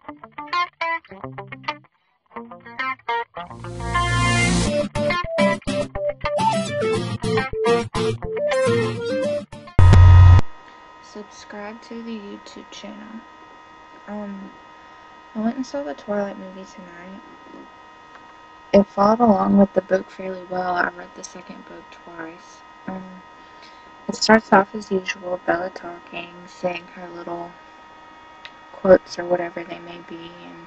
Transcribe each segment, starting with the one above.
Subscribe to the YouTube channel. I went and saw the Twilight movie tonight. It followed along with the book fairly well. I read the second book twice. It starts off as usual, Bella talking, saying her little quotes or whatever they may be, and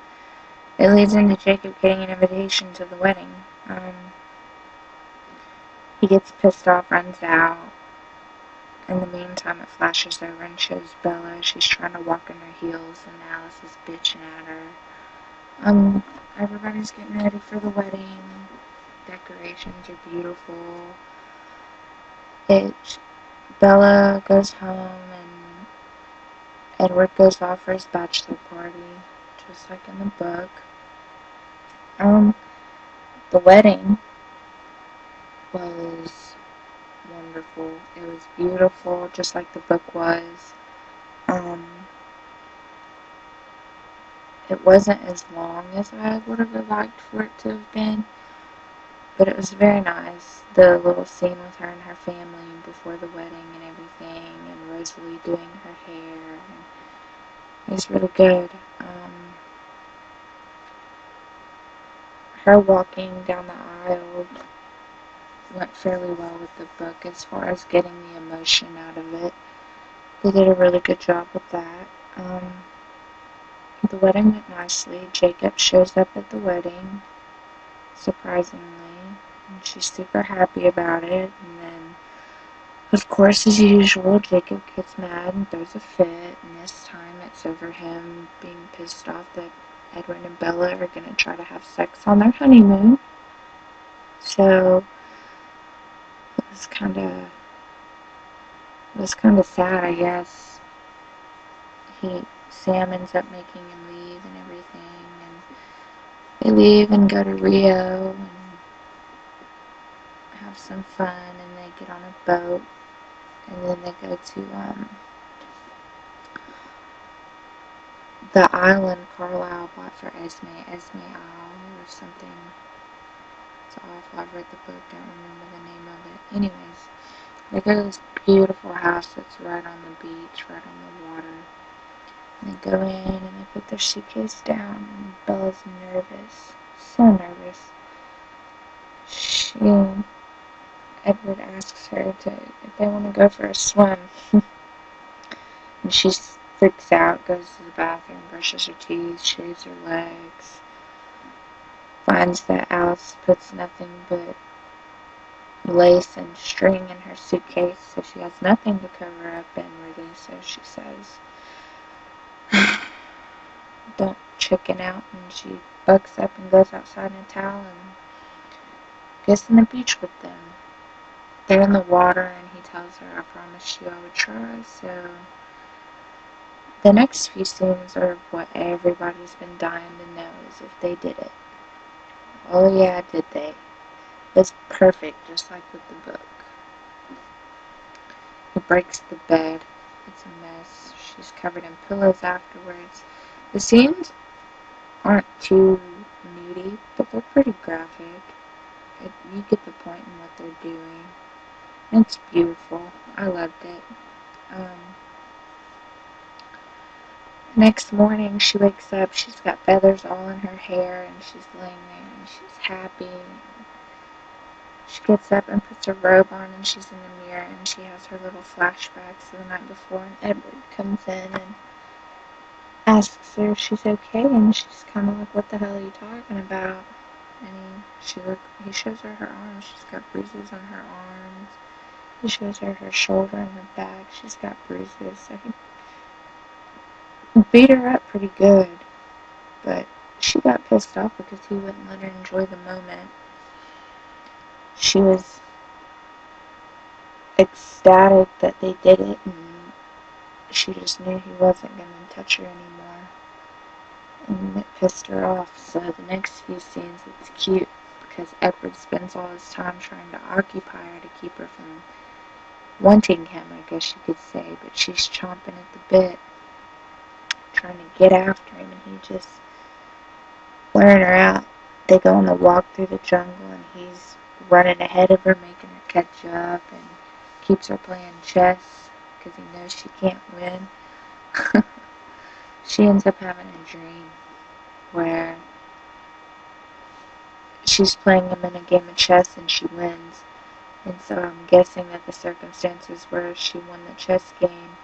it leads into Jacob getting an invitation to the wedding. He gets pissed off, runs out. In the meantime, it flashes over and shows Bella. She's trying to walk in her heels, and Alice is bitching at her. Everybody's getting ready for the wedding. Decorations are beautiful. Bella goes home, and Edward goes off for his bachelor party, just like in the book. The wedding was wonderful. It was beautiful, just like the book was. It wasn't as long as I would have liked for it to have been, but it was very nice. The little scene with her and her family before the wedding and everything, and Rosalie doing her hair, and it was really good. Her walking down the aisle went fairly well with the book as far as getting the emotion out of it. They did a really good job with that. The wedding went nicely. Jacob shows up at the wedding, surprisingly, and she's super happy about it. And then, of course, as usual, Jacob gets mad and throws a fit, and this time it's over him being pissed off that Edward and Bella are going to try to have sex on their honeymoon. So it was kind of sad, I guess. Sam ends up making him leave and everything, and they leave and go to Rio and have some fun, and they get on a boat, and then they go to the island Carlisle bought for Esme Isle or something. It's awful. I've read the book, don't remember the name of it. Anyways, they go to this beautiful house that's right on the beach, right on the water. And they go in and they put their suitcase down, and Bella's nervous, so nervous. Edward asks her if they want to go for a swim, and she freaks out, goes to the bathroom, brushes her teeth, shaves her legs, finds that Alice puts nothing but lace and string in her suitcase, so she has nothing to cover up inwardly, so she says, don't chicken out, and she bucks up and goes outside in a towel and gets on the beach with them. They're in the water, and he tells her, I promised you I would try. So the next few scenes are what everybody's been dying to know, is if they did it. Oh yeah, did they? It's perfect, just like with the book. He breaks the bed. It's a mess. She's covered in pillows afterwards. The scenes aren't too nudie, but they're pretty graphic. You get the point in what they're doing. It's beautiful. I loved it. Next morning, she wakes up. She's got feathers all in her hair, and she's laying there, and she's happy. She gets up and puts her robe on, and she's in the mirror, and she has her little flashbacks of the night before, and Edward comes in and asks her if she's okay, and she's kind of like, what the hell are you talking about? And he shows her her arms. She's got bruises on her arms. He shows her her shoulder and her back. She's got bruises. So he beat her up pretty good, but she got pissed off because he wouldn't let her enjoy the moment. She was ecstatic that they did it, and she just knew he wasn't going to touch her anymore, and it pissed her off. So the next few scenes, it's cute because Edward spends all his time trying to occupy her to keep her from wanting him, I guess you could say, but she's chomping at the bit. trying to get after him, and he just wearing her out. They go on the walk through the jungle, and he's running ahead of her, making her catch up, and keeps her playing chess because he knows she can't win. She ends up having a dream where she's playing him in a game of chess and she wins. And so I'm guessing that the circumstances where she won the chess game,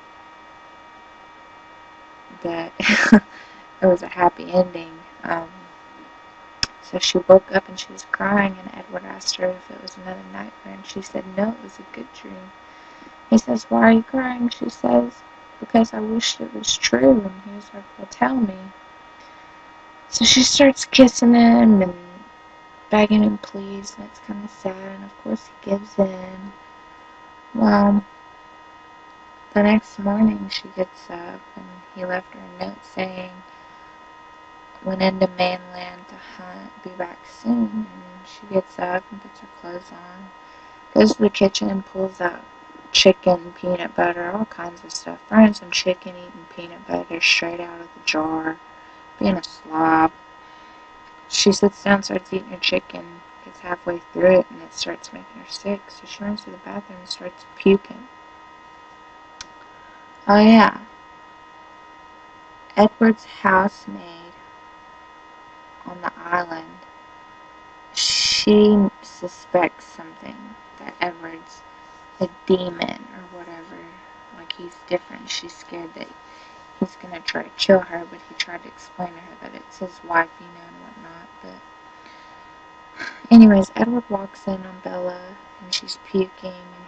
that it was a happy ending. So she woke up and she was crying, and Edward asked her if it was another nightmare, and she said no, it was a good dream. He says, why are you crying? She says, because I wished it was true. And he was like, well, tell me. So she starts kissing him and begging him please, and it's kind of sad, and of course he gives in. Well, the next morning she gets up, and he left her a note saying, went into mainland to hunt, be back soon. And she gets up and puts her clothes on, goes to the kitchen and pulls out chicken, peanut butter, all kinds of stuff, frying some chicken, eating peanut butter straight out of the jar, being a slob. She sits down, starts eating her chicken, gets halfway through it, and it starts making her sick, so she runs to the bathroom and starts puking. Oh yeah, Edward's housemaid on the island, she suspects something, that Edward's a demon or whatever, like he's different. She's scared that he's gonna try to kill her, but he tried to explain to her that it's his wife, and whatnot. But anyways, Edward walks in on Bella, and she's puking, and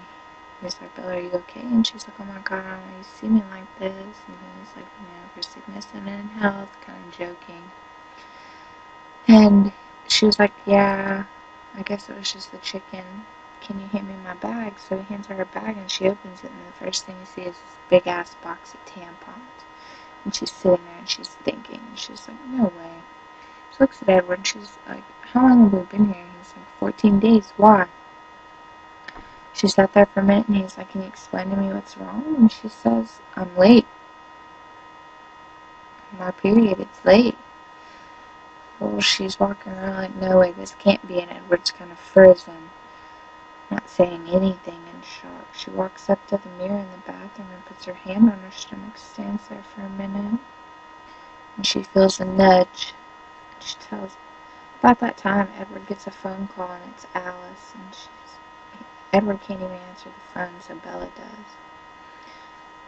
he's like, Bella, are you okay? And she's like, oh my god, I don't know, you see me like this? And he's like, for sickness and in health, kind of joking. And she was like, yeah, I guess it was just the chicken. Can you hand me my bag? So he hands her bag, and she opens it, and the first thing you see is this big-ass box of tampons. And she's sitting there, and she's thinking, and she's like, no way. She looks at Edward, and she's like, how long have we been here? And he's like, 14 days. Why? She sat there for a minute, and he's like, can you explain to me what's wrong? And she says, I'm late. My period, it's late. Well, she's walking around like, no way, this can't be. And Edward's kind of frozen, not saying anything, in shock. She walks up to the mirror in the bathroom and puts her hand on her stomach, stands there for a minute, and she feels a nudge. She tells, about that time, Edward gets a phone call, and it's Alice, and Edward can't even answer the phone, so Bella does.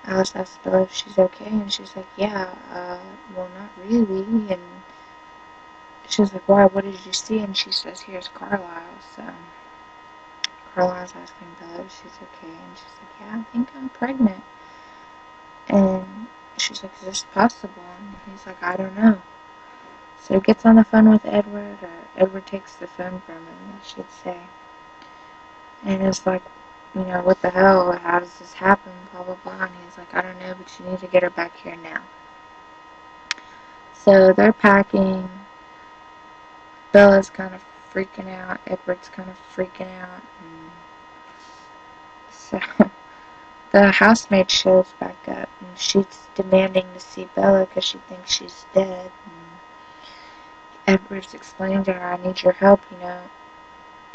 Alice asks Bella if she's okay, and she's like, yeah, well, not really, and she's like, why, what did you see? And she says, here's Carlisle. So Carlisle's asking Bella if she's okay, and she's like, yeah, I think I'm pregnant. And she's like, is this possible? And he's like, I don't know. So he gets on the phone with Edward, or Edward takes the phone from him, I should say. And it's like, what the hell, how does this happen, blah, blah, blah. And he's like, I don't know, but you need to get her back here now. So they're packing. Bella's kind of freaking out. Edward's kind of freaking out. And so the housemaid shows back up, and she's demanding to see Bella because she thinks she's dead. And Edward's explaining to her, I need your help,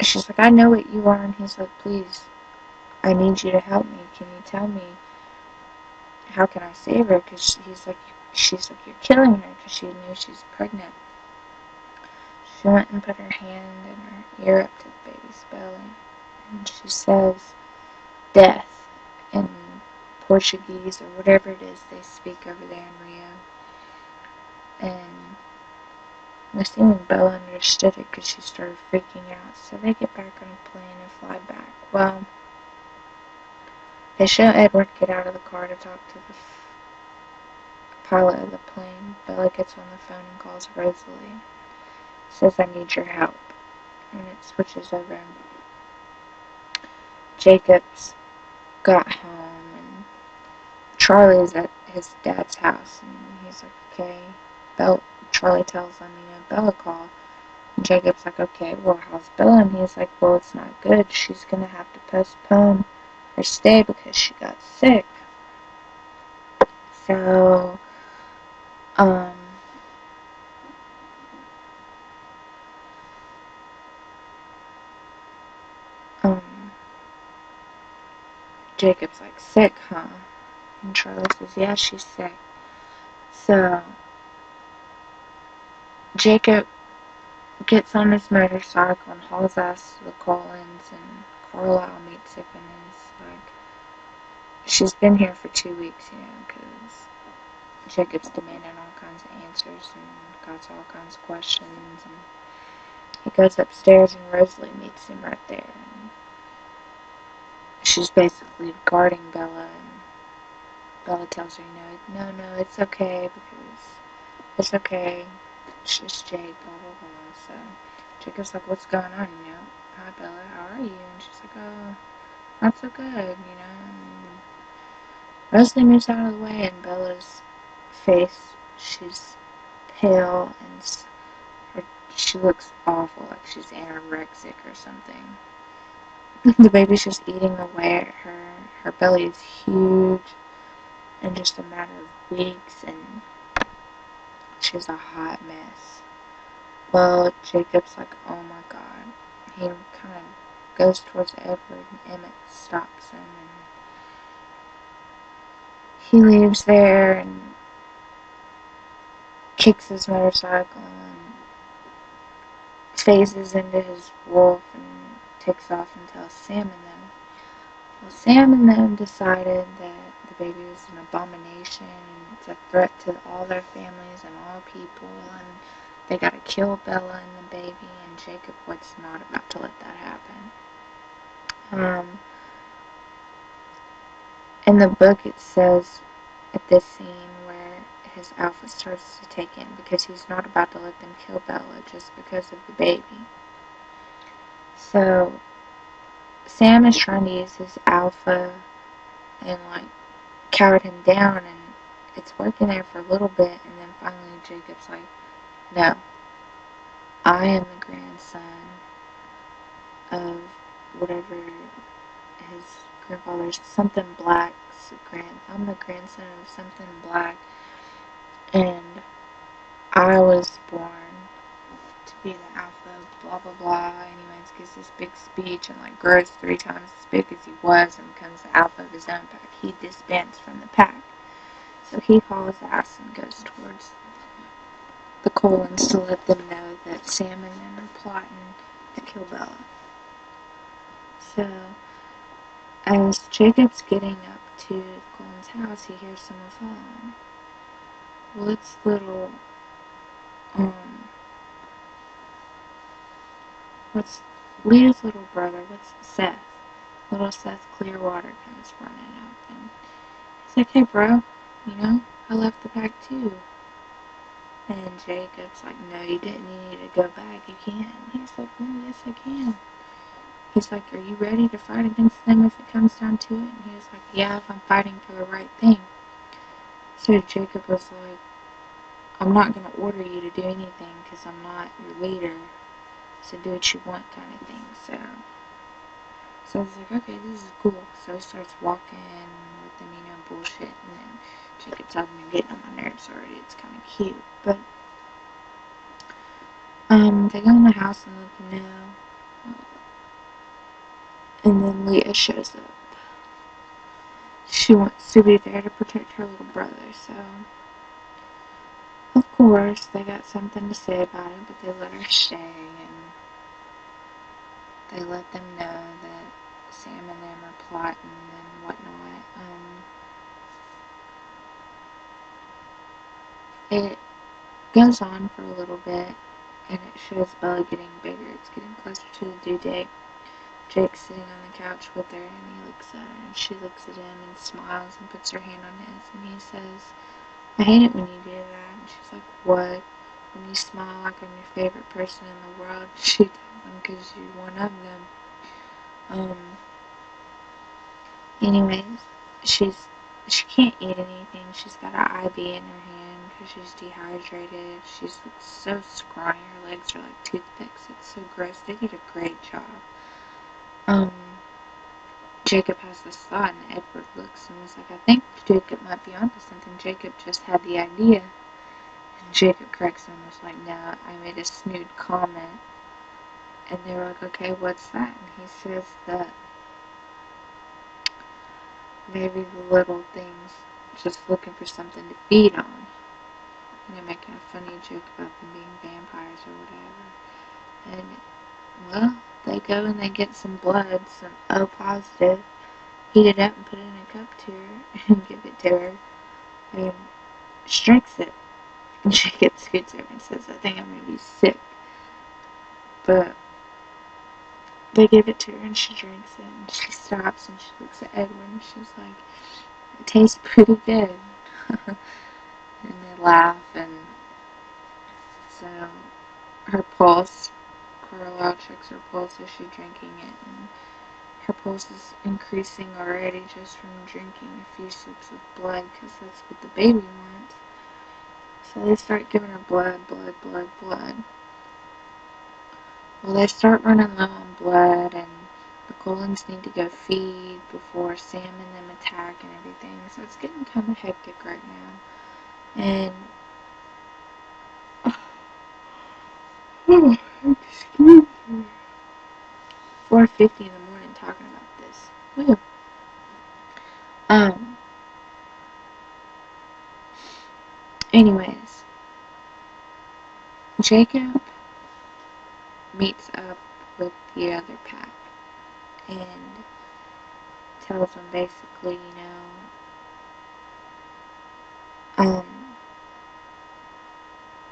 She's like, I know what you are. And he's like, please, I need you to help me. Can you tell me, how can I save her? Because she's like, you're killing her, because she knew she's pregnant. She went and put her hand and her ear up to the baby's belly, and she says, death, in Portuguese, or whatever it is they speak over there in Rio. And I'm assuming Bella understood it because she started freaking out. So they get back on a plane and fly back. Well, they show Edward get out of the car to talk to the pilot of the plane. Bella gets on the phone and calls Rosalie. Says, I need your help. And it switches over. Jacob's got home, and Charlie's at his dad's house, and he's like, okay. Charlie tells him, Bella called. And Jacob's like, okay, well, how's Bella? And he's like, well, it's not good. She's going to have to postpone her stay because she got sick. So Um, um, Jacob's like, sick, huh? And Charlie says, yeah, she's sick. So, Jacob gets on his motorcycle and hauls ass to the Collins, and Carlisle meets him and is like, she's been here for 2 weeks, because Jacob's demanding all kinds of answers and got all kinds of questions, and he goes upstairs and Rosalie meets him right there. And she's basically guarding Bella, and Bella tells her, no, it's okay, because it's okay. It's just Jake, blah, blah, blah. So Jacob's like, what's going on, Hi, Bella, how are you? And she's like, oh, not so good, And Rosalie moves out of the way, and Bella's face, she's pale, and she looks awful, like she's anorexic or something. The baby's just eating away at her. Her belly is huge in just a matter of weeks, and she's a hot mess. Well, Jacob's like, oh my god. He kind of goes towards Edward, and Emmett stops him, and he leaves there and kicks his motorcycle and phases into his wolf and takes off and tells Sam and them. Well, Sam and them decided that the baby was an abomination and it's a threat to all their families and all people, and they gotta kill Bella and the baby, and Jacob was not about to let that happen. In the book it says at this scene where his alpha starts to take in, because he's not about to let them kill Bella just because of the baby. So Sam is trying to use his alpha and cower him down, and it's working there for a little bit, and then finally Jacob's like, no, I am the grandson of whatever his grandfather's, something black's I'm the grandson of something black, and I was born to be the alpha of blah blah blah. Anyways, gives this big speech and grows 3 times as big as he was and becomes the alpha of his own pack. He disbands from the pack. So he hauls ass and goes towards the Collins to let them know that Sam and them are plotting to kill Bella. So, as Jacob's getting up to Collins' house, he hears someone following. Well, it's what's Leah's little brother, what's Seth? Little Seth Clearwater comes running up, and he's like, hey bro, I left the pack too. And Jacob's like, no, you didn't. You need to go back. You can't. And he's like, no, yes, I can. He's like, are you ready to fight against them if it comes down to it? And he was like, yeah, if I'm fighting for the right thing. So Jacob was like, I'm not going to order you to do anything because I'm not your leader. So do what you want, kind of thing. So I was like, okay, this is cool. So he starts walking with them, bullshit. And then Jacob tells him, you're getting on my nerves already. It's kind of cute. But they go in the house and let them know. And then Leah shows up. She wants to be there to protect her little brother, so of course they got something to say about it, but they let her stay, and they let them know that Sam and them are plotting and whatnot. It goes on for a little bit, and it shows Bella getting bigger. It's getting closer to the due date. Jake's sitting on the couch with her, and he looks at her, and she looks at him and smiles and puts her hand on his, and he says, I hate it when you do that. And she's like, what? When you smile like I'm your favorite person in the world? She tells him, because you're one of them. Anyways, she can't eat anything. She's got an IV in her hand because she's dehydrated. She looks so scrawny. Her legs are like toothpicks. It's so gross. They did a great job. Jacob has this thought, and Edward looks and was like, I think Jacob might be onto something. Jacob just had the idea. Jacob corrects him and was like, no, I made a snood comment. And they were like, okay, what's that? And he says that maybe the little things just looking for something to feed on. You know, making a funny joke about them being vampires or whatever. And, well, they go and they get some blood, some O positive, heat it up and put it in a cup to her and give it to her. And she drinks it. And she gets scoots over and says, I think I'm going to be sick. But they give it to her and she drinks it. And she stops and she looks at Edward and she's like, it tastes pretty good. And they laugh. And so her pulse, Carlisle checks her pulse as she's drinking it. And her pulse is increasing already just from drinking a few sips of blood because that's what the baby wants. So they start giving her blood. Well, they start running low on blood, and the Cullens need to go feed before Sam and them attack and everything. So it's getting kind of hectic right now. And excuse me. 4:50 in the morning talking about this. Woo. Anyways, Jacob meets up with the other pack and tells them basically,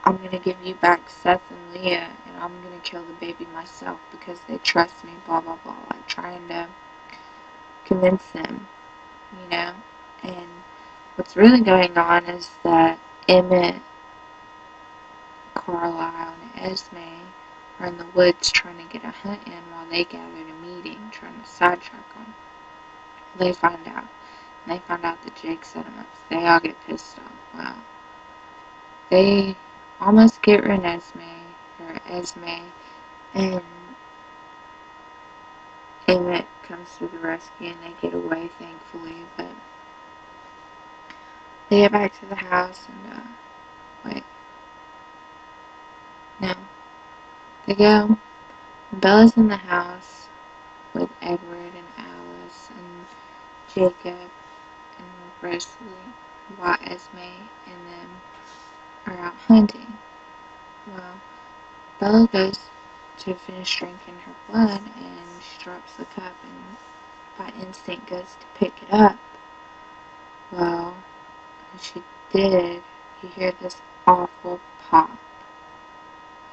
I'm going to give you back Seth and Leah, and I'm going to kill the baby myself because they trust me, blah, blah, blah. Like, trying to convince them, And what's really going on is that Emmett, Carlisle, and Esme are in the woods trying to get a hunt in while they gather at a meeting, trying to sidetrack them. They find out. And they find out that Jake set them up. So they all get pissed off. Wow. They almost get Esme, and Emmett comes to the rescue and they get away, thankfully. But they get back to the house and, They go. Bella's in the house with Edward and Alice and Jacob and Rosalie, while Esme and them are out hunting. Well, Bella goes to finish drinking her blood and she drops the cup and by instinct goes to pick it up. Well, when she did, you hear this awful pop.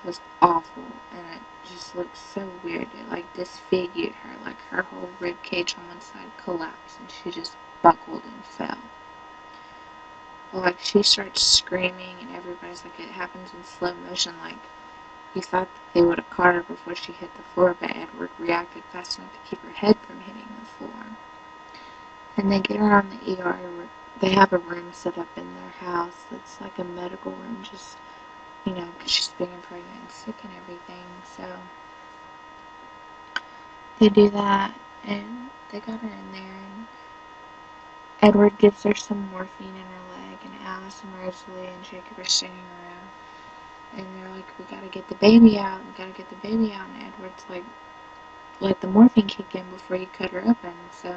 It was awful, and it just looked so weird. It like disfigured her, like her whole rib cage on one side collapsed and she just buckled and fell. Well, like she starts screaming and everybody's like, it happens in slow motion, like you thought that they would have caught her before she hit the floor, but Edward reacted fast enough to keep her head from hitting the floor. And they get her on the ER. They have a room set up in their house that's like a medical room, just because she's being pregnant and sick and everything. So they do that, and they got her in there, and Edward gives her some morphine in her leg, and Alice and Rosalie and Jacob are standing around, and they're like, we gotta get the baby out, and Edward's like, let the morphine kick in before you cut her open. So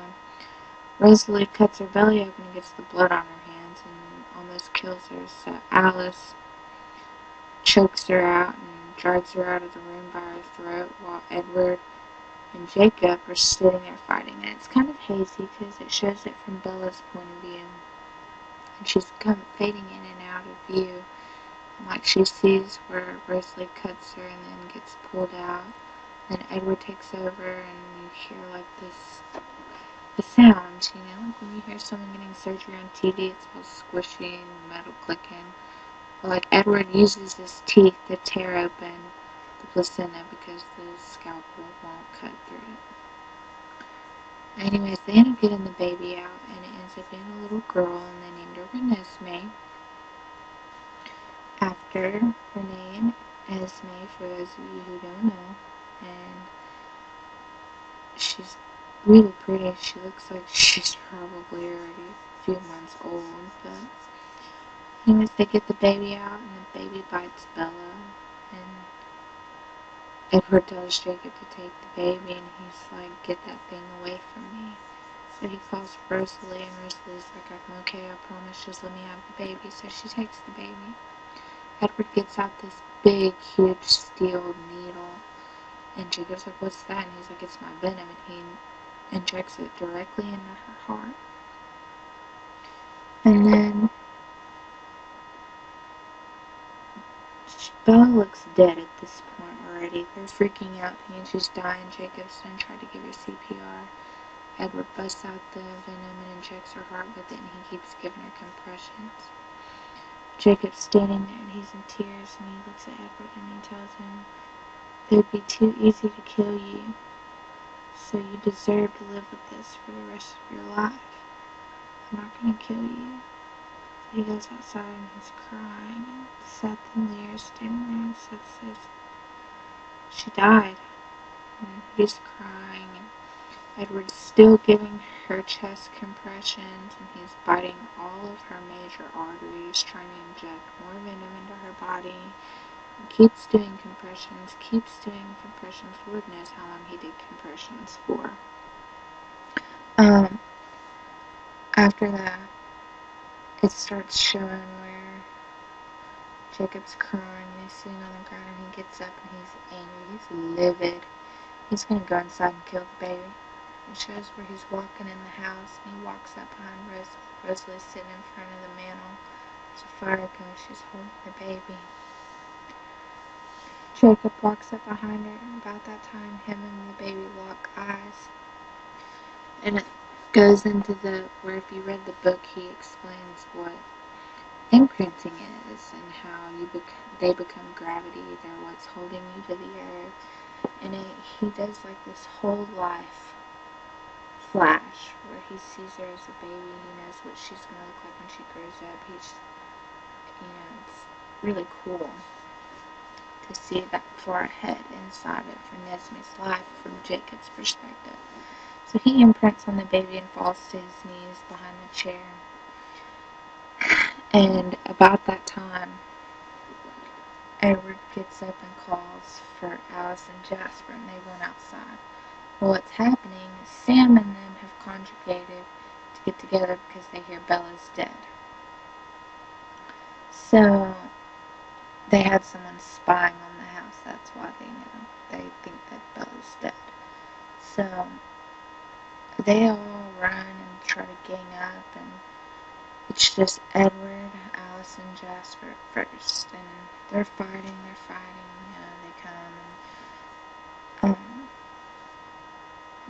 Rosalie cuts her belly open and gets the blood on her hands and almost kills her. So Alice chokes her out and drags her out of the room by her throat while Edward and Jacob are sitting there fighting. And it's kind of hazy because it shows it from Bella's point of view. And she's kind of fading in and out of view. And like she sees where Rosalie cuts her and then gets pulled out. Then Edward takes over and you hear like the sounds, like when you hear someone getting surgery on TV, it's all squishy and metal clicking. Like Edward uses his teeth to tear open the placenta because the scalpel won't cut through it. Anyways, they end up getting the baby out, and it ends up being a little girl, and they named her Renesmee after Renee and Esme, for those of you who don't know. And she's really pretty. She looks like she's probably already a few months old, but They get the baby out, and the baby bites Bella, and Edward tells Jacob to take the baby, and he's like, get that thing away from me. So he calls Rosalie, and Rosalie's like, I'm okay, I promise, just let me have the baby. So she takes the baby. Edward gets out this big, huge steel needle, and Jacob's like, what's that? And he's like, it's my venom, and he injects it directly into her heart. And then Bella looks dead at this point already. They're freaking out, thinking she's dying. Jacob's then tried to give her CPR. Edward busts out the venom and injects her heart with it, and he keeps giving her compressions. Jacob's standing there, and he's in tears, and he looks at Edward, and he tells him, it would be too easy to kill you, so you deserve to live with this for the rest of your life. I'm not going to kill you. He goes outside and he's crying, and Seth and Leah are standing there, and Seth says, she died. And he's crying, and Edward's still giving her chest compressions, and he's biting all of her major arteries, trying to inject more venom into her body. He keeps doing compressions. Lord knows how long he did compressions for. After that, it starts showing where Jacob's crying, and he's sitting on the ground, and he gets up, and he's angry, he's livid. He's going to go inside and kill the baby. It shows where he's walking in the house, and he walks up behind Rosalie. Rosalie's sitting in front of the mantel. There's a fire going, she's holding the baby. Jacob walks up behind her, and about that time, him and the baby lock eyes. And it goes into where if you read the book, he explains what imprinting is and how they become gravity. They're what's holding you to the earth. And he does like this whole life flash where he sees her as a baby. He knows what she's going to look like when she grows up. It's really cool to see that far ahead inside it for Nesme's life from Jacob's perspective. So he imprints on the baby and falls to his knees behind the chair. And about that time, Edward gets up and calls for Alice and Jasper, and they run outside. Well, what's happening is Sam and them have conjugated to get together because they hear Bella's dead. So they had someone spying on the house. That's why they know. They think that Bella's dead. So they all run and try to gang up, and it's just Edward, Alice, and Jasper at first, and they're fighting, they come, and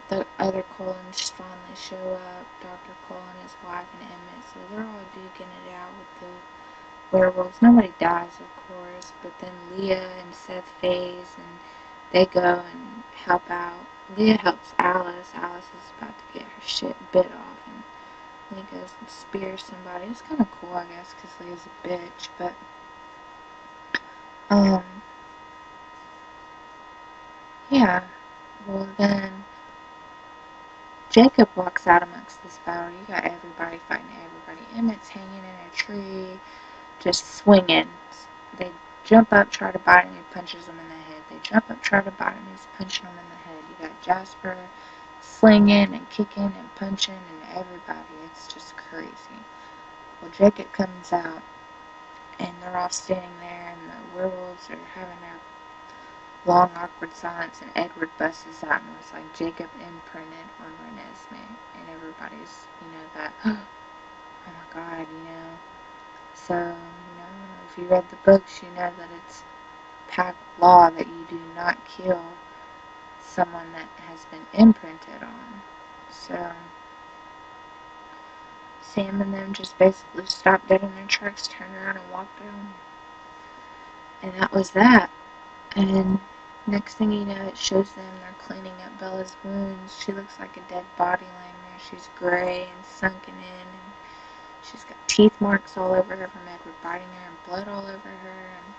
the other Cullens finally show up, Dr. Cullen, his wife, and Emmett, so they're all duking it out with the werewolves. Nobody dies, of course, but then Leah and Seth phase, and they go and help out. Leah helps Alice. Alice is about to get her shit bit off, and he goes and spears somebody. It's kind of cool, I guess, because Leah's a bitch, but yeah. Well, then Jacob walks out amongst this battle. You got everybody fighting everybody. Emmett's hanging in a tree, just swinging. They jump up, try to bite him, he punches them in the head. They jump up, try to bite him, he's punching them in the head. You got Jasper slinging and kicking and punching and everybody. It's just crazy. Well, Jacob comes out, and they're all standing there, and the werewolves are having their long, awkward silence, and Edward busts out and was like, Jacob imprinted on Renesmee, and everybody's, that, oh my God, So, if you read the books, you know that it's pack law that you do not kill someone that has been imprinted on. So Sam and them just basically stopped dead in their tracks, turned around and walked on. And that was that. And next thing you know, it shows them they're cleaning up Bella's wounds. She looks like a dead body laying there. She's gray and sunken in, and she's got teeth marks all over her from Edward biting her, and blood all over her. And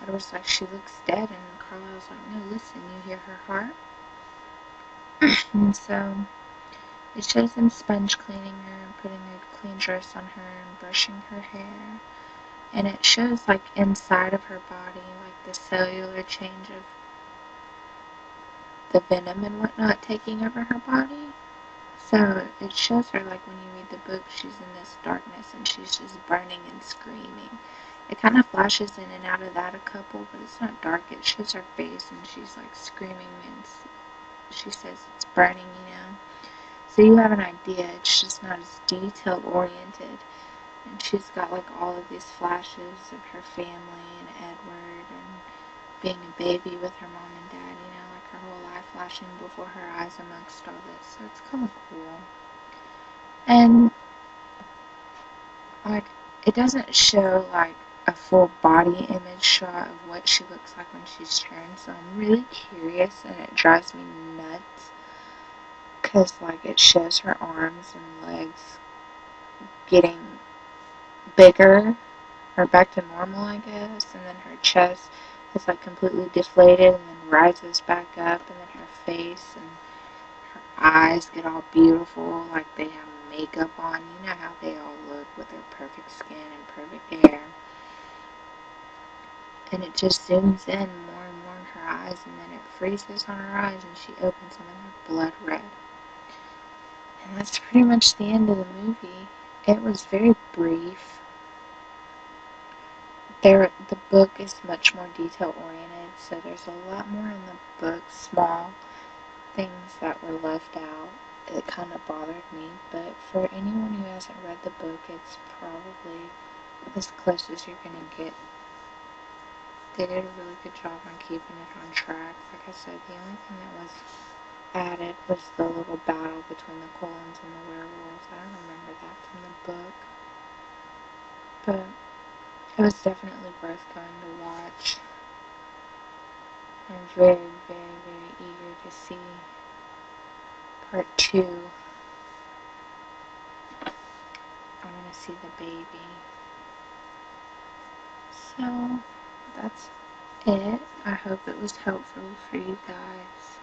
Edward's like, she looks dead, and Carlisle's like, no, listen, you hear her heart? And so it shows them sponge cleaning her and putting a clean dress on her and brushing her hair. and it shows like inside of her body, like the cellular change of the venom and whatnot taking over her body. So it shows her, like, when you read the book, she's in this darkness and she's just burning and screaming. It kind of flashes in and out of that a couple, but it's not dark. It shows her face and she's like screaming and she says it's burning, you know. So you have an idea. It's just not as detail oriented. And she's got like all of these flashes of her family and Edward and being a baby with her mom and dad, you know, like her whole life flashing before her eyes amongst all this. So it's kind of cool. And like, it doesn't show like a full body image shot of what she looks like when she's turned, so I'm really curious, and it drives me nuts because like it shows her arms and legs getting bigger or back to normal, I guess, and then her chest is like completely deflated and then rises back up, and then her face and her eyes get all beautiful like they have makeup on. You know how they all look with their perfect skin and perfect hair. And it just zooms in more and more in her eyes, and then it freezes on her eyes and she opens them and they're blood red. And that's pretty much the end of the movie. It was very brief. The book is much more detail oriented, so there's a lot more in the book, small things that were left out. It kind of bothered me, but for anyone who hasn't read the book, it's probably as close as you're going to get. They did a really good job on keeping it on track. Like I said, the only thing that was added was the little battle between the Cullens and the werewolves. I don't remember that from the book, but it was definitely worth going to watch. I'm very, very, very eager to see part 2. I want to see the baby. So, that's it. I hope it was helpful for you guys.